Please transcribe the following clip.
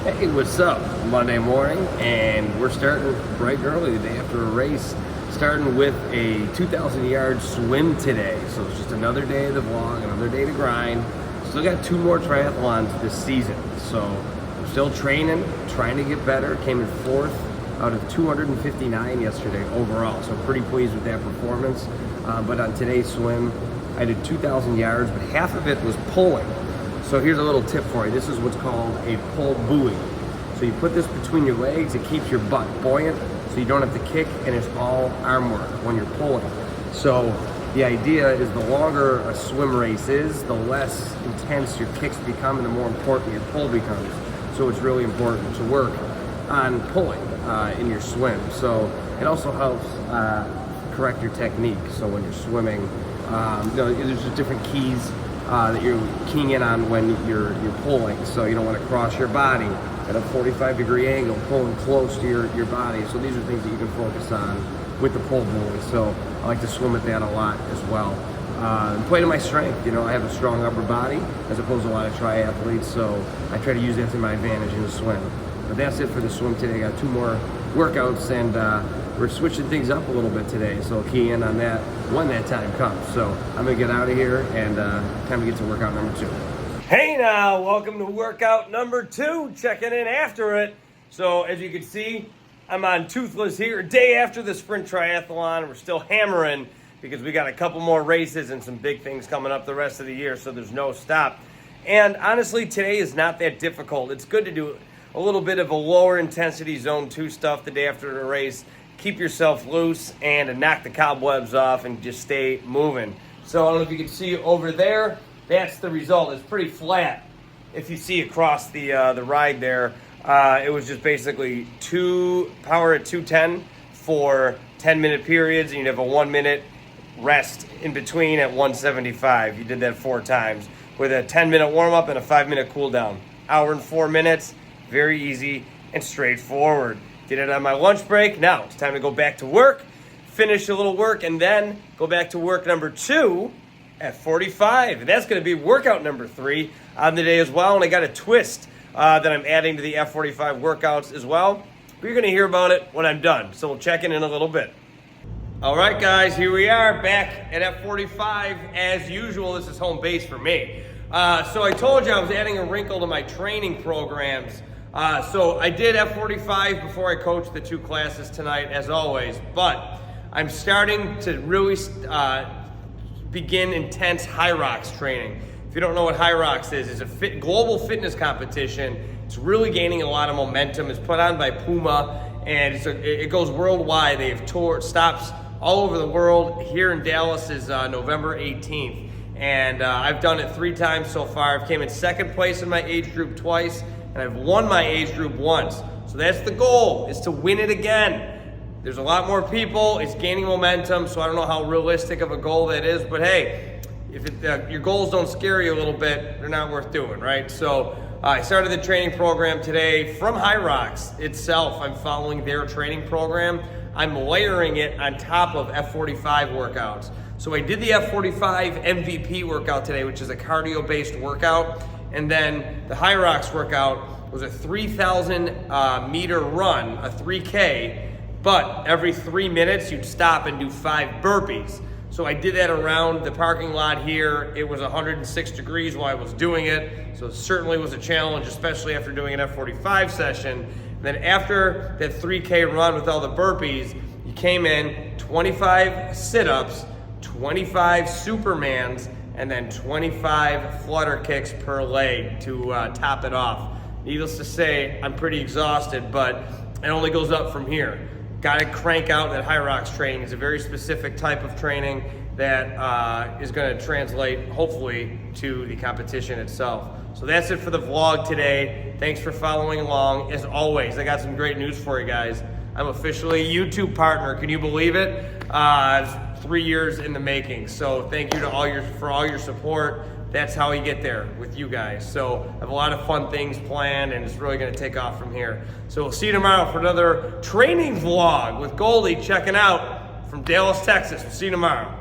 Hey, what's up? Monday morning, and we're starting bright and early the day after a race, starting with a 2,000-yard swim today. So it's just another day of the vlog, another day to grind. Still got 2 more triathlons this season, so I'm still training, trying to get better. Came in 4th out of 259 yesterday overall, so pretty pleased with that performance. But on today's swim, I did 2,000 yards, but half of it was pulling. So here's a little tip for you. This is what's called a pull buoy. So you put this between your legs, it keeps your butt buoyant, so you don't have to kick, and it's all arm work when you're pulling. So the idea is the longer a swim race is, the less intense your kicks become and the more important your pull becomes. So it's really important to work on pulling in your swim. So it also helps correct your technique. So when you're swimming, there's just different keys that you're keying in on when you're pulling. So you don't want to cross your body at a 45-degree angle, pulling close to your body. So these are things that you can focus on with the pull buoy. So I like to swim at that a lot as well. Play to my strength. I have a strong upper body as opposed to a lot of triathletes, so I try to use that to my advantage in the swim. But that's it for the swim today. I got 2 more workouts, and we're switching things up a little bit today, so I'll key in on that when that time comes. So I'm gonna get out of here and time to get to workout number 2. Hey now, welcome to workout number 2, checking in after it. So as you can see, I'm on Toothless here, day after the sprint triathlon. We're still hammering because we got a couple more races and some big things coming up the rest of the year, so there's no stop. And honestly, today is not that difficult. It's good to do a little bit of a lower intensity zone 2 stuff the day after the race. Keep yourself loose and knock the cobwebs off and just stay moving. So I don't know if you can see over there, that's the result. It's pretty flat. If you see across the ride there, it was just basically 2 power at 210 for 10-minute periods, and you'd have a 1-minute rest in between at 175. You did that 4 times with a 10-minute warm-up and a 5-minute cool down. Hour and 4 minutes, very easy and straightforward. Did it on my lunch break. Now it's time to go back to work, finish a little work, and then go back to work number 2 at 45. And that's going to be workout number 3 on the day as well. And I got a twist that I'm adding to the F45 workouts as well. But you're going to hear about it when I'm done. So we'll check in a little bit. All right, guys, here we are back at F45 as usual. This is home base for me. So I told you I was adding a wrinkle to my training programs. So I did F45 before I coached the 2 classes tonight, as always, but I'm starting to really begin intense Hyrox training. If you don't know what Hyrox is, it's a global fitness competition. It's really gaining a lot of momentum. It's put on by Puma, and it goes worldwide. They have stops all over the world. Here in Dallas is November 18th, and I've done it 3 times so far. I've came in 2nd place in my age group twice, and I've won my age group once. So that's the goal, is to win it again. There's a lot more people, it's gaining momentum, so I don't know how realistic of a goal that is, but hey, if your goals don't scare you a little bit, they're not worth doing, right? So I started the training program today from Hyrox itself. I'm following their training program. I'm layering it on top of F45 workouts. So I did the F45 MVP workout today, which is a cardio-based workout. And then the Hyrox workout was a 3,000 meter run, a 3K, but every 3 minutes you'd stop and do 5 burpees. So I did that around the parking lot here. It was 106 degrees while I was doing it, so it certainly was a challenge, especially after doing an F45 session. And then after that 3K run with all the burpees, you came in 25 sit-ups, 25 Supermans, and then 25 flutter kicks per leg to top it off. Needless to say, I'm pretty exhausted, but it only goes up from here. Got to crank out that Hyrox training. It's a very specific type of training that is going to translate, hopefully, to the competition itself. So that's it for the vlog today. Thanks for following along. As always, I got some great news for you guys. I'm officially a YouTube partner. Can you believe it? It's 3 years in the making. So thank you to all your support. That's how you get there with you guys. So I have a lot of fun things planned, and it's really going to take off from here. So we'll see you tomorrow for another training vlog with Goldie checking out from Dallas, Texas. We'll see you tomorrow.